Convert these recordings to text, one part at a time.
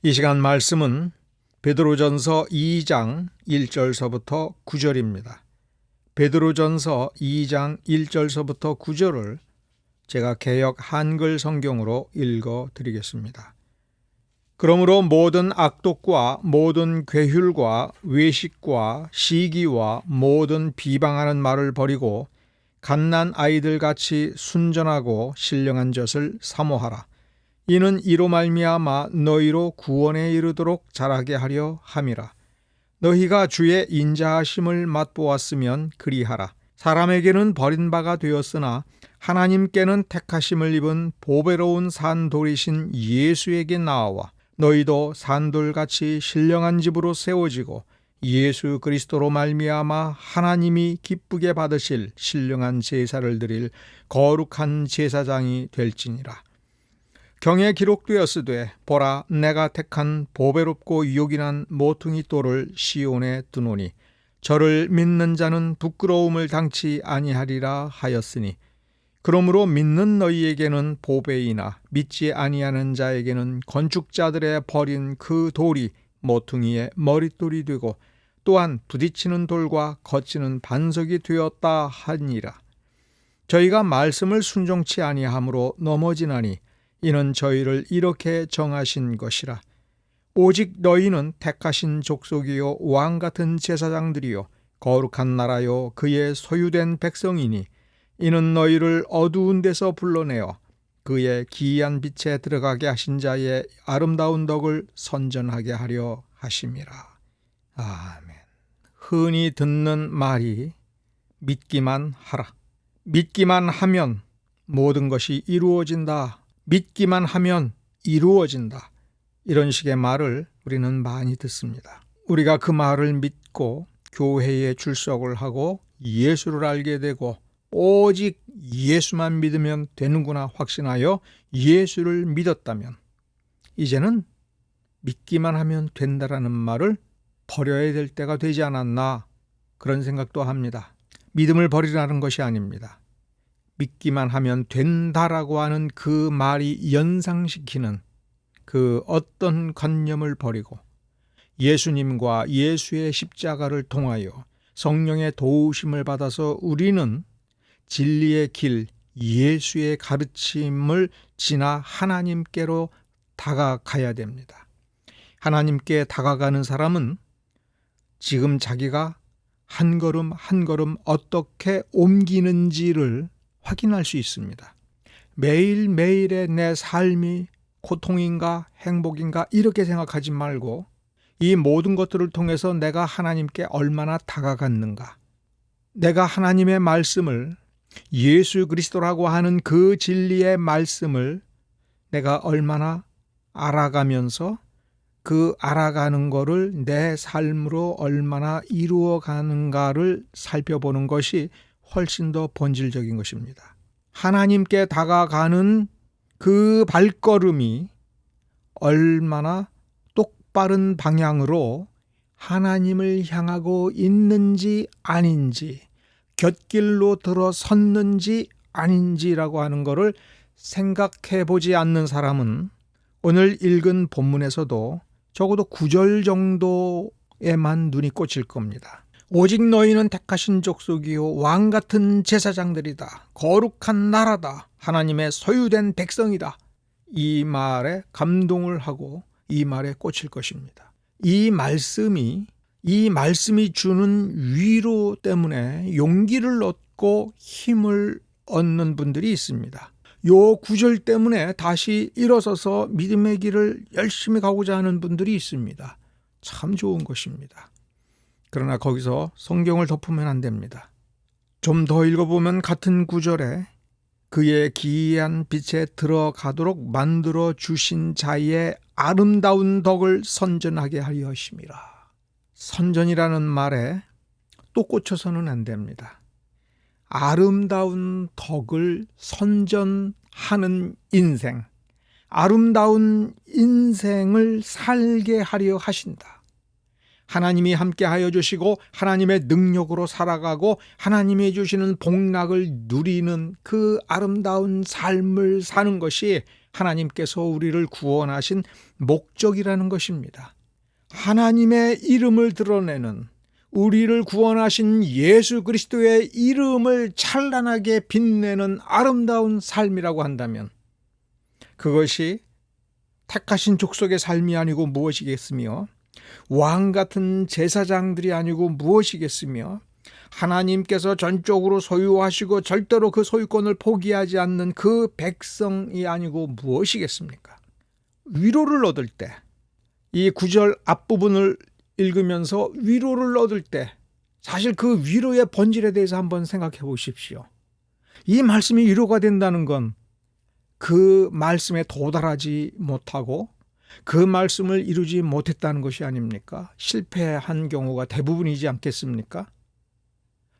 이 시간 말씀은 베드로전서 2장 1절서부터 9절입니다. 베드로전서 2장 1절서부터 9절을 제가 개역 한글 성경으로 읽어 드리겠습니다. 그러므로 모든 악독과 모든 괴휼과 외식과 시기와 모든 비방하는 말을 버리고 갓난 아이들 같이 순전하고 신령한 젖을 사모하라. 이는 이로 말미암아 너희로 구원에 이르도록 자라게 하려 함이라. 너희가 주의 인자하심을 맛보았으면 그리하라. 사람에게는 버림바가 되었으나 하나님께는 택하심을 입은 보배로운 산돌이신 예수에게 나아와 너희도 산돌같이 신령한 집으로 세워지고 예수 그리스도로 말미암아 하나님이 기쁘게 받으실 신령한 제사를 드릴 거룩한 제사장이 될지니라. 경에 기록되었으되 보라 내가 택한 보배롭고 요긴한 모퉁이 돌을 시온에 두노니 저를 믿는 자는 부끄러움을 당치 아니하리라 하였으니 그러므로 믿는 너희에게는 보배이나 믿지 아니하는 자에게는 건축자들의 버린 그 돌이 모퉁이의 머릿돌이 되고 또한 부딪히는 돌과 거치는 반석이 되었다 하니라. 저희가 말씀을 순종치 아니함으로 넘어지나니 이는 저희를 이렇게 정하신 것이라. 오직 너희는 택하신 족속이요 왕같은 제사장들이요 거룩한 나라요 그의 소유된 백성이니 이는 너희를 어두운 데서 불러내어 그의 기이한 빛에 들어가게 하신 자의 아름다운 덕을 선전하게 하려 하심이라. 아멘. 흔히 듣는 말이 믿기만 하라. 믿기만 하면 모든 것이 이루어진다. 믿기만 하면 이루어진다. 이런 식의 말을 우리는 많이 듣습니다. 우리가 그 말을 믿고 교회에 출석을 하고 예수를 알게 되고 오직 예수만 믿으면 되는구나 확신하여 예수를 믿었다면 이제는 믿기만 하면 된다라는 말을 버려야 될 때가 되지 않았나 그런 생각도 합니다. 믿음을 버리라는 것이 아닙니다. 믿기만 하면 된다라고 하는 그 말이 연상시키는 그 어떤 관념을 버리고 예수님과 예수의 십자가를 통하여 성령의 도우심을 받아서 우리는 진리의 길, 예수의 가르침을 지나 하나님께로 다가가야 됩니다. 하나님께 다가가는 사람은 지금 자기가 한 걸음 한 걸음 어떻게 옮기는지를 확인할 수 있습니다. 매일매일의 내 삶이 고통인가 행복인가 이렇게 생각하지 말고 이 모든 것들을 통해서 내가 하나님께 얼마나 다가갔는가, 내가 하나님의 말씀을 예수 그리스도라고 하는 그 진리의 말씀을 내가 얼마나 알아가면서 그 알아가는 거를 내 삶으로 얼마나 이루어가는가를 살펴보는 것이 훨씬 더 본질적인 것입니다. 하나님께 다가가는 그 발걸음이 얼마나 똑바른 방향으로 하나님을 향하고 있는지 아닌지, 곁길로 들어섰는지 아닌지라고 하는 것을 생각해 보지 않는 사람은 오늘 읽은 본문에서도 적어도 9절 정도에만 눈이 꽂힐 겁니다. 오직 너희는 택하신 족속이요 왕같은 제사장들이다. 거룩한 나라다. 하나님의 소유된 백성이다. 이 말에 감동을 하고 이 말에 꽂힐 것입니다. 이 말씀이 주는 위로 때문에 용기를 얻고 힘을 얻는 분들이 있습니다. 요 구절 때문에 다시 일어서서 믿음의 길을 열심히 가고자 하는 분들이 있습니다. 참 좋은 것입니다. 그러나 거기서 성경을 덮으면 안 됩니다. 좀 더 읽어보면 같은 구절에 그의 기이한 빛에 들어가도록 만들어 주신 자의 아름다운 덕을 선전하게 하려 하심이라. 선전이라는 말에 또 꽂혀서는 안 됩니다. 아름다운 덕을 선전하는 인생, 아름다운 인생을 살게 하려 하신다. 하나님이 함께 하여 주시고 하나님의 능력으로 살아가고 하나님이 주시는 복락을 누리는 그 아름다운 삶을 사는 것이 하나님께서 우리를 구원하신 목적이라는 것입니다. 하나님의 이름을 드러내는, 우리를 구원하신 예수 그리스도의 이름을 찬란하게 빛내는 아름다운 삶이라고 한다면 그것이 택하신 족속의 삶이 아니고 무엇이겠으며, 왕 같은 제사장들이 아니고 무엇이겠으며, 하나님께서 전적으로 소유하시고 절대로 그 소유권을 포기하지 않는 그 백성이 아니고 무엇이겠습니까? 위로를 얻을 때, 이 9절 앞부분을 읽으면서 위로를 얻을 때 사실 그 위로의 본질에 대해서 한번 생각해 보십시오. 이 말씀이 위로가 된다는 건 그 말씀에 도달하지 못하고 그 말씀을 이루지 못했다는 것이 아닙니까? 실패한 경우가 대부분이지 않겠습니까?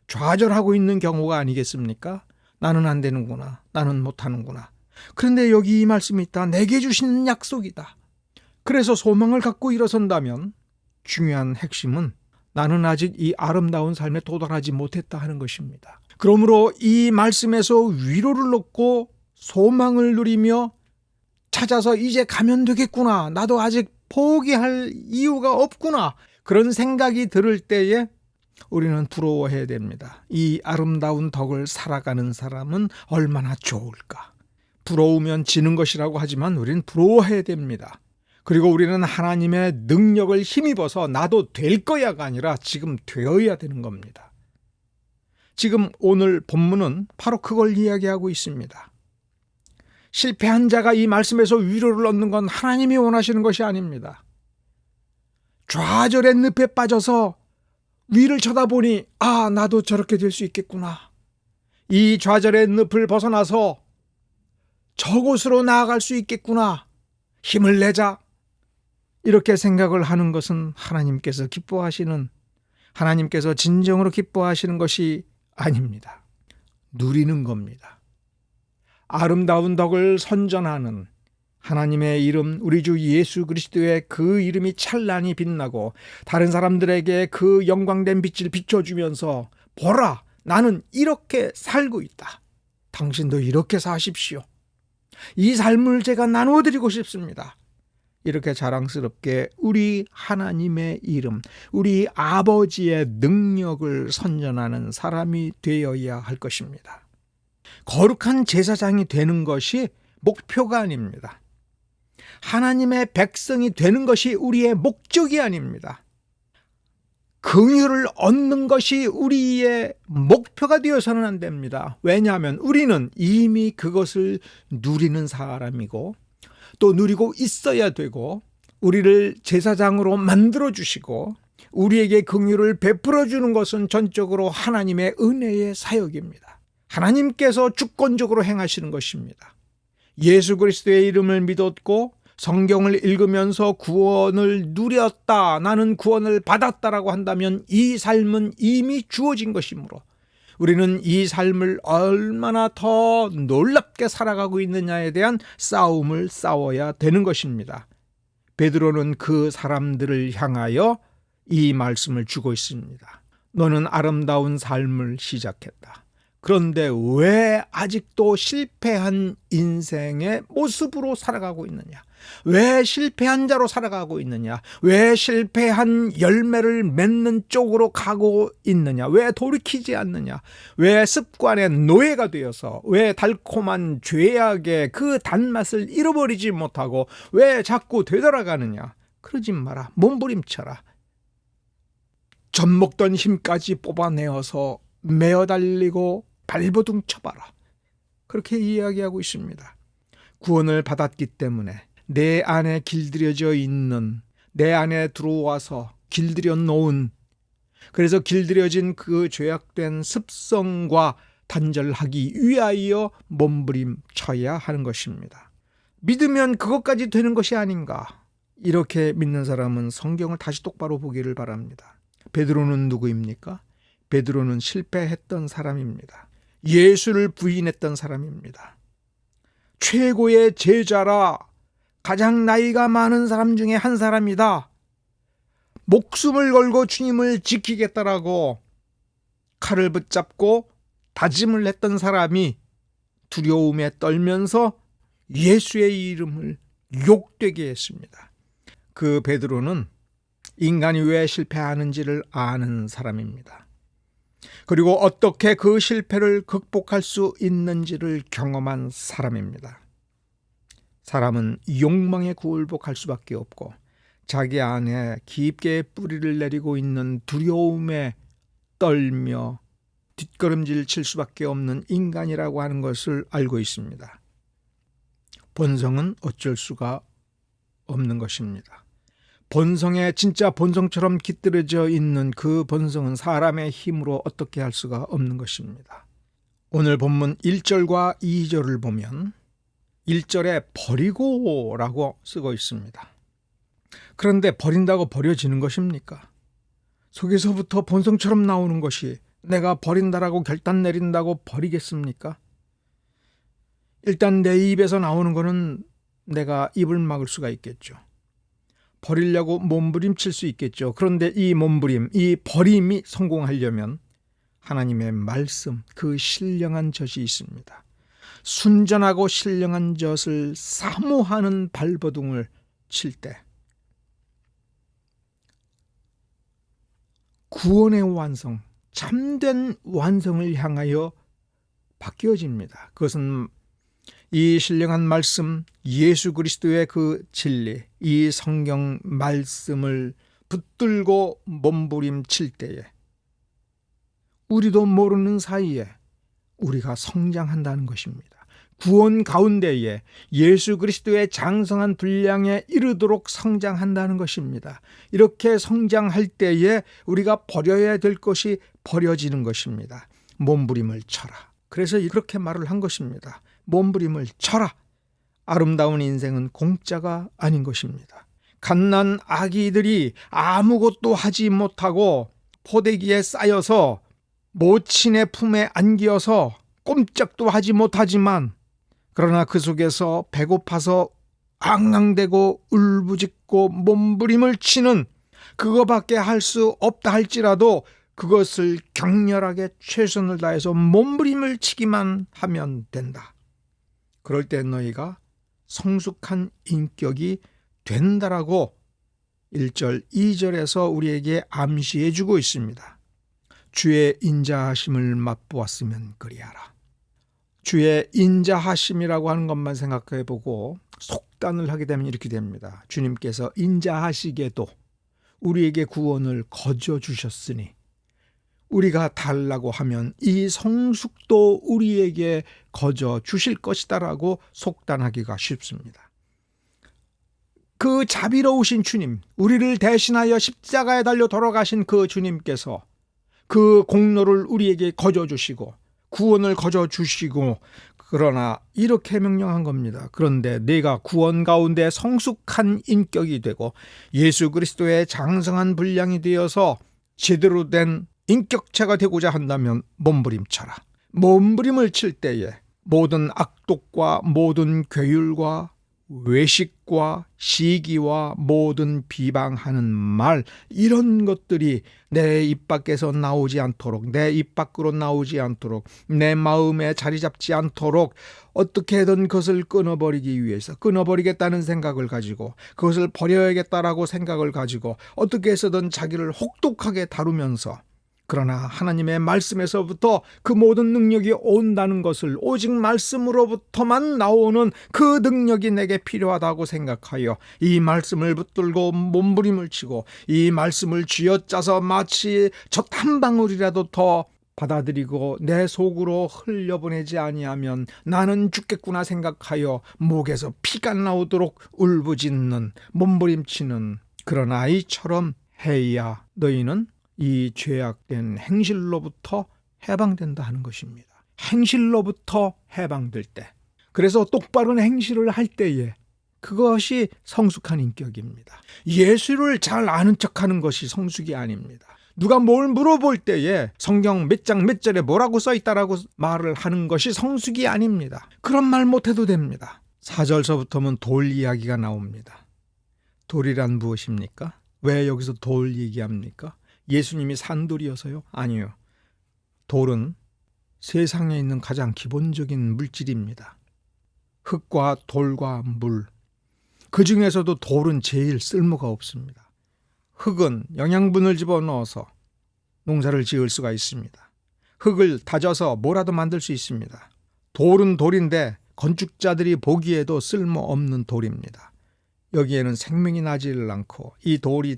좌절하고 있는 경우가 아니겠습니까? 나는 안 되는구나. 나는 못하는구나. 그런데 여기 이 말씀이 있다. 내게 주시는 약속이다. 그래서 소망을 갖고 일어선다면 중요한 핵심은 나는 아직 이 아름다운 삶에 도달하지 못했다 하는 것입니다. 그러므로 이 말씀에서 위로를 얻고 소망을 누리며 찾아서 이제 가면 되겠구나. 나도 아직 포기할 이유가 없구나. 그런 생각이 들을 때에 우리는 부러워해야 됩니다. 이 아름다운 덕을 살아가는 사람은 얼마나 좋을까. 부러우면 지는 것이라고 하지만 우리는 부러워해야 됩니다. 그리고 우리는 하나님의 능력을 힘입어서 나도 될 거야가 아니라 지금 되어야 되는 겁니다. 지금 오늘 본문은 바로 그걸 이야기하고 있습니다. 실패한 자가 이 말씀에서 위로를 얻는 건 하나님이 원하시는 것이 아닙니다. 좌절의 늪에 빠져서 위를 쳐다보니 나도 저렇게 될 수 있겠구나. 이 좌절의 늪을 벗어나서 저곳으로 나아갈 수 있겠구나. 힘을 내자. 이렇게 생각을 하는 것은 하나님께서 기뻐하시는, 하나님께서 진정으로 기뻐하시는 것이 아닙니다. 누리는 겁니다. 아름다운 덕을 선전하는 하나님의 이름, 우리 주 예수 그리스도의 그 이름이 찬란히 빛나고 다른 사람들에게 그 영광된 빛을 비춰주면서 보라, 나는 이렇게 살고 있다. 당신도 이렇게 사십시오. 이 삶을 제가 나누어드리고 싶습니다. 이렇게 자랑스럽게 우리 하나님의 이름, 우리 아버지의 능력을 선전하는 사람이 되어야 할 것입니다. 거룩한 제사장이 되는 것이 목표가 아닙니다. 하나님의 백성이 되는 것이 우리의 목적이 아닙니다. 긍휼을 얻는 것이 우리의 목표가 되어서는 안 됩니다. 왜냐하면 우리는 이미 그것을 누리는 사람이고 또 누리고 있어야 되고, 우리를 제사장으로 만들어 주시고 우리에게 긍휼을 베풀어 주는 것은 전적으로 하나님의 은혜의 사역입니다. 하나님께서 주권적으로 행하시는 것입니다. 예수 그리스도의 이름을 믿었고 성경을 읽으면서 구원을 누렸다, 나는 구원을 받았다라고 한다면 이 삶은 이미 주어진 것이므로 우리는 이 삶을 얼마나 더 놀랍게 살아가고 있느냐에 대한 싸움을 싸워야 되는 것입니다. 베드로는 그 사람들을 향하여 이 말씀을 주고 있습니다. 너는 아름다운 삶을 시작했다. 그런데 왜 아직도 실패한 인생의 모습으로 살아가고 있느냐? 왜 실패한 자로 살아가고 있느냐? 왜 실패한 열매를 맺는 쪽으로 가고 있느냐? 왜 돌이키지 않느냐? 왜 습관의 노예가 되어서, 왜 달콤한 죄악의 그 단맛을 잃어버리지 못하고 왜 자꾸 되돌아가느냐? 그러지 마라. 몸부림쳐라. 젖먹던 힘까지 뽑아내어서 메어 달리고 발버둥 쳐봐라. 그렇게 이야기하고 있습니다. 구원을 받았기 때문에 내 안에 길들여져 있는, 내 안에 들어와서 길들여 놓은, 그래서 길들여진 그 죄악된 습성과 단절하기 위하여 몸부림쳐야 하는 것입니다. 믿으면 그것까지 되는 것이 아닌가. 이렇게 믿는 사람은 성경을 다시 똑바로 보기를 바랍니다. 베드로는 누구입니까? 베드로는 실패했던 사람입니다. 예수를 부인했던 사람입니다. 최고의 제자라, 가장 나이가 많은 사람 중에 한 사람이다. 목숨을 걸고 주님을 지키겠다라고 칼을 붙잡고 다짐을 했던 사람이 두려움에 떨면서 예수의 이름을 욕되게 했습니다. 그 베드로는 인간이 왜 실패하는지를 아는 사람입니다. 그리고 어떻게 그 실패를 극복할 수 있는지를 경험한 사람입니다. 사람은 욕망에 굴복할 수밖에 없고 자기 안에 깊게 뿌리를 내리고 있는 두려움에 떨며 뒷걸음질 칠 수밖에 없는 인간이라고 하는 것을 알고 있습니다. 본성은 어쩔 수가 없는 것입니다. 본성에 진짜 본성처럼 깃들여져 있는 그 본성은 사람의 힘으로 어떻게 할 수가 없는 것입니다. 오늘 본문 1절과 2절을 보면 1절에 버리고라고 쓰고 있습니다. 그런데 버린다고 버려지는 것입니까? 속에서부터 본성처럼 나오는 것이 내가 버린다라고 결단 내린다고 버리겠습니까? 일단 내 입에서 나오는 거는 내가 입을 막을 수가 있겠죠. 버리려고 몸부림칠 수 있겠죠. 그런데 이 몸부림, 이 버림이 성공하려면 하나님의 말씀, 그 신령한 젖이 있습니다. 순전하고 신령한 젖을 사모하는 발버둥을 칠 때 구원의 완성, 참된 완성을 향하여 바뀌어집니다. 그것은 이 신령한 말씀, 예수 그리스도의 그 진리, 이 성경 말씀을 붙들고 몸부림칠 때에 우리도 모르는 사이에 우리가 성장한다는 것입니다. 구원 가운데에 예수 그리스도의 장성한 분량에 이르도록 성장한다는 것입니다. 이렇게 성장할 때에 우리가 버려야 될 것이 버려지는 것입니다. 몸부림을 쳐라. 그래서 그렇게 말을 한 것입니다. 몸부림을 쳐라. 아름다운 인생은 공짜가 아닌 것입니다. 갓난 아기들이 아무것도 하지 못하고 포대기에 쌓여서 모친의 품에 안기어서 꼼짝도 하지 못하지만 그러나 그 속에서 배고파서 앙앙대고 울부짖고 몸부림을 치는 그거밖에 할 수 없다 할지라도 그것을 격렬하게 최선을 다해서 몸부림을 치기만 하면 된다. 그럴 때 너희가 성숙한 인격이 된다라고 1절, 2절에서 우리에게 암시해 주고 있습니다. 주의 인자하심을 맛보았으면 그리하라. 주의 인자하심이라고 하는 것만 생각해 보고 속단을 하게 되면 이렇게 됩니다. 주님께서 인자하시게도 우리에게 구원을 거저 주셨으니 우리가 달라고 하면 이 성숙도 우리에게 거저 주실 것이다라고 속단하기가 쉽습니다. 그 자비로우신 주님, 우리를 대신하여 십자가에 달려 돌아가신 그 주님께서 그 공로를 우리에게 거저 주시고 구원을 거저 주시고 그러나 이렇게 명령한 겁니다. 그런데 내가 구원 가운데 성숙한 인격이 되고 예수 그리스도의 장성한 분량이 되어서 제대로 된 인격체가 되고자 한다면 몸부림쳐라. 몸부림을 칠 때에 모든 악독과 모든 괴율과 외식과 시기와 모든 비방하는 말 이런 것들이 내 입 밖에서 나오지 않도록 내 입 밖으로 나오지 않도록 내 마음에 자리 잡지 않도록 어떻게든 그것을 끊어버리기 위해서 끊어버리겠다는 생각을 가지고 그것을 버려야겠다라고 생각을 가지고 어떻게 해서든 자기를 혹독하게 다루면서 그러나 하나님의 말씀에서부터 그 모든 능력이 온다는 것을 오직 말씀으로부터만 나오는 그 능력이 내게 필요하다고 생각하여 이 말씀을 붙들고 몸부림을 치고 이 말씀을 쥐어짜서 마치 젖 한 방울이라도 더 받아들이고 내 속으로 흘려보내지 아니하면 나는 죽겠구나 생각하여 목에서 피가 나오도록 울부짖는 몸부림치는 그런 아이처럼 해야 너희는 이 죄악된 행실로부터 해방된다 하는 것입니다. 행실로부터 해방될 때, 그래서 똑바른 행실을 할 때에 그것이 성숙한 인격입니다. 예수를 잘 아는 척하는 것이 성숙이 아닙니다. 누가 뭘 물어볼 때에 성경 몇 장 몇 절에 뭐라고 써있다라고 말을 하는 것이 성숙이 아닙니다. 그런 말 못해도 됩니다. 4절서부터는 돌 이야기가 나옵니다. 돌이란 무엇입니까? 왜 여기서 돌 얘기합니까? 예수님이 산돌이어서요? 아니요. 돌은 세상에 있는 가장 기본적인 물질입니다. 흙과 돌과 물, 그 중에서도 돌은 제일 쓸모가 없습니다. 흙은 영양분을 집어넣어서 농사를 지을 수가 있습니다. 흙을 다져서 뭐라도 만들 수 있습니다. 돌은 돌인데 건축자들이 보기에도 쓸모없는 돌입니다. 여기에는 생명이 나지를 않고 이 돌이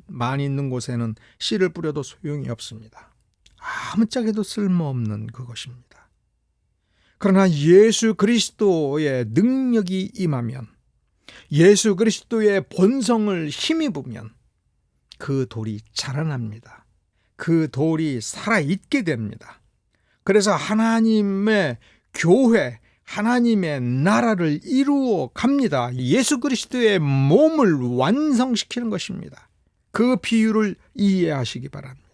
많이 있는 곳에는 씨를 뿌려도 소용이 없습니다. 아무짝에도 쓸모없는 그것입니다. 그러나 예수 그리스도의 능력이 임하면, 예수 그리스도의 본성을 힘입으면 그 돌이 자라납니다. 그 돌이 살아있게 됩니다. 그래서 하나님의 교회, 하나님의 나라를 이루어 갑니다. 예수 그리스도의 몸을 완성시키는 것입니다. 그 비유를 이해하시기 바랍니다.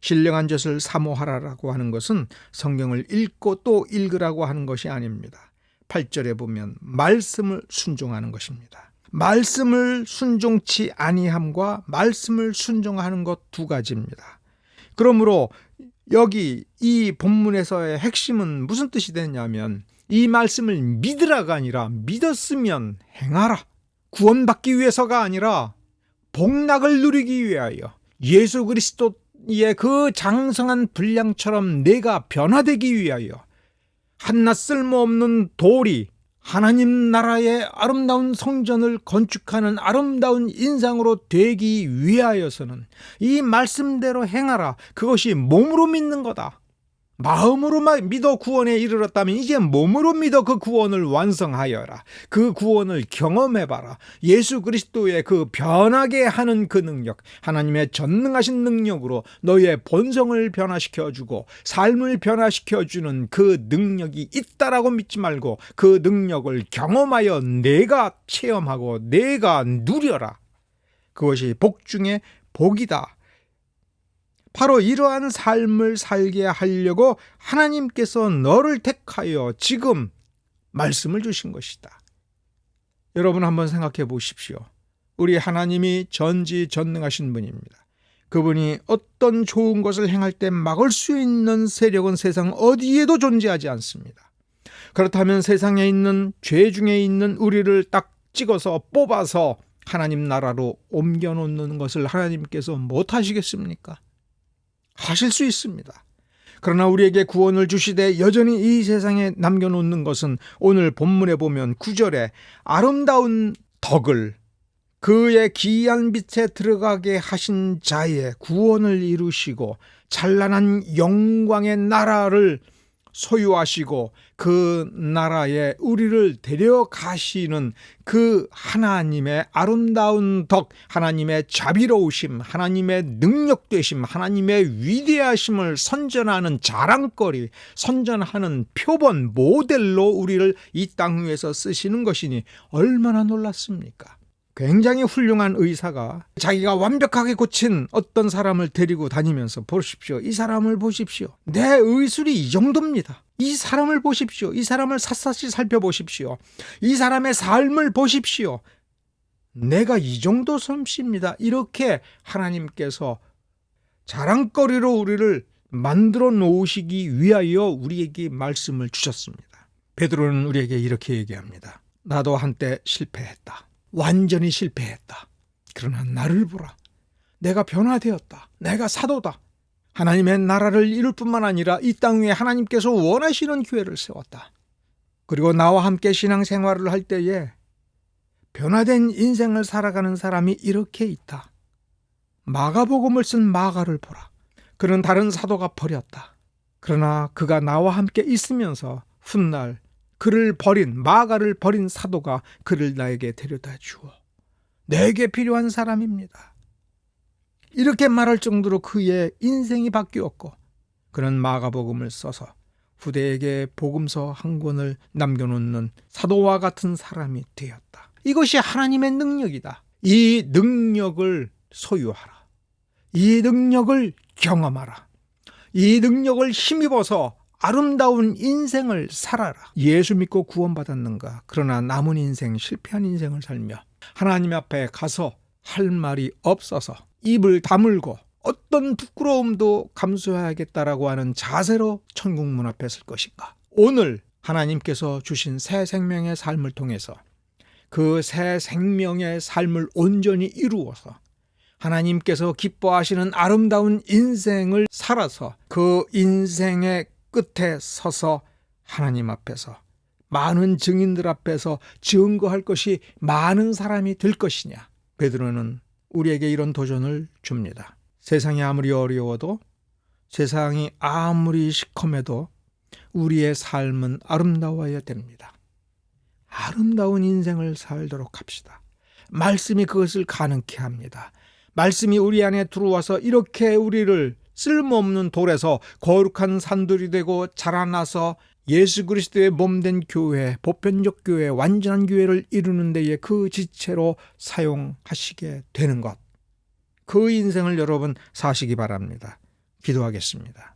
신령한 젖을 사모하라라고 하는 것은 성경을 읽고 또 읽으라고 하는 것이 아닙니다. 8절에 보면 말씀을 순종하는 것입니다. 말씀을 순종치 아니함과 말씀을 순종하는 것 두 가지입니다. 그러므로 여기 이 본문에서의 핵심은 무슨 뜻이 되냐면, 이 말씀을 믿으라가 아니라 믿었으면 행하라. 구원받기 위해서가 아니라 복락을 누리기 위하여, 예수 그리스도의 그 장성한 분량처럼 내가 변화되기 위하여, 한낱 쓸모없는 돌이 하나님 나라의 아름다운 성전을 건축하는 아름다운 인상으로 되기 위하여서는 이 말씀대로 행하라. 그것이 몸으로 믿는 거다. 마음으로 믿어 구원에 이르렀다면 이제 몸으로 믿어 그 구원을 완성하여라. 그 구원을 경험해봐라. 예수 그리스도의 그 변하게 하는 그 능력, 하나님의 전능하신 능력으로 너의 본성을 변화시켜주고 삶을 변화시켜주는 그 능력이 있다라고 믿지 말고 그 능력을 경험하여 내가 체험하고 내가 누려라. 그것이 복 중에 복이다. 바로 이러한 삶을 살게 하려고 하나님께서 너를 택하여 지금 말씀을 주신 것이다. 여러분 한번 생각해 보십시오. 우리 하나님이 전지전능하신 분입니다. 그분이 어떤 좋은 것을 행할 때 막을 수 있는 세력은 세상 어디에도 존재하지 않습니다. 그렇다면 세상에 있는 죄 중에 있는 우리를 딱 찍어서 뽑아서 하나님 나라로 옮겨놓는 것을 하나님께서 못하시겠습니까? 하실 수 있습니다. 그러나 우리에게 구원을 주시되 여전히 이 세상에 남겨놓는 것은 오늘 본문에 보면 9절에 아름다운 덕을, 그의 기이한 빛에 들어가게 하신 자의 구원을 이루시고 찬란한 영광의 나라를 소유하시고 그 나라에 우리를 데려가시는 그 하나님의 아름다운 덕, 하나님의 자비로우심, 하나님의 능력되심, 하나님의 위대하심을 선전하는 자랑거리, 선전하는 표본, 모델로 우리를 이 땅 위에서 쓰시는 것이니 얼마나 놀랐습니까? 굉장히 훌륭한 의사가 자기가 완벽하게 고친 어떤 사람을 데리고 다니면서 보십시오. 이 사람을 보십시오. 내 의술이 이 정도입니다. 이 사람을 보십시오. 이 사람을 샅샅이 살펴보십시오. 이 사람의 삶을 보십시오. 내가 이 정도 솜씨입니다. 이렇게 하나님께서 자랑거리로 우리를 만들어 놓으시기 위하여 우리에게 말씀을 주셨습니다. 베드로는 우리에게 이렇게 얘기합니다. 나도 한때 실패했다. 완전히 실패했다. 그러나 나를 보라. 내가 변화되었다. 내가 사도다. 하나님의 나라를 이룰 뿐만 아니라 이 땅 위에 하나님께서 원하시는 교회를 세웠다. 그리고 나와 함께 신앙생활을 할 때에 변화된 인생을 살아가는 사람이 이렇게 있다. 마가복음을 쓴 마가를 보라. 그는 다른 사도가 버렸다. 그러나 그가 나와 함께 있으면서 훗날 그를 버린, 마가를 버린 사도가 그를 나에게 데려다 주어 내게 필요한 사람입니다. 이렇게 말할 정도로 그의 인생이 바뀌었고, 그는 마가복음을 써서 후대에게 복음서 한 권을 남겨놓는 사도와 같은 사람이 되었다. 이것이 하나님의 능력이다. 이 능력을 소유하라. 이 능력을 경험하라. 이 능력을 힘입어서 아름다운 인생을 살아라. 예수 믿고 구원받았는가? 그러나 남은 인생, 실패한 인생을 살며 하나님 앞에 가서 할 말이 없어서 입을 다물고 어떤 부끄러움도 감수해야겠다라고 하는 자세로 천국 문 앞에 설 것인가? 오늘 하나님께서 주신 새 생명의 삶을 통해서 그 새 생명의 삶을 온전히 이루어서 하나님께서 기뻐하시는 아름다운 인생을 살아서 그 인생의 끝에 서서 하나님 앞에서 많은 증인들 앞에서 증거할 것이 많은 사람이 될 것이냐. 베드로는 우리에게 이런 도전을 줍니다. 세상이 아무리 어려워도, 세상이 아무리 시커매도 우리의 삶은 아름다워야 됩니다. 아름다운 인생을 살도록 합시다. 말씀이 그것을 가능케 합니다. 말씀이 우리 안에 들어와서 이렇게 우리를 쓸모없는 돌에서 거룩한 산돌이 되고 자라나서 예수 그리스도의 몸된 교회, 보편적 교회, 완전한 교회를 이루는 데에 그 지체로 사용하시게 되는 것. 그 인생을 여러분 사시기 바랍니다. 기도하겠습니다.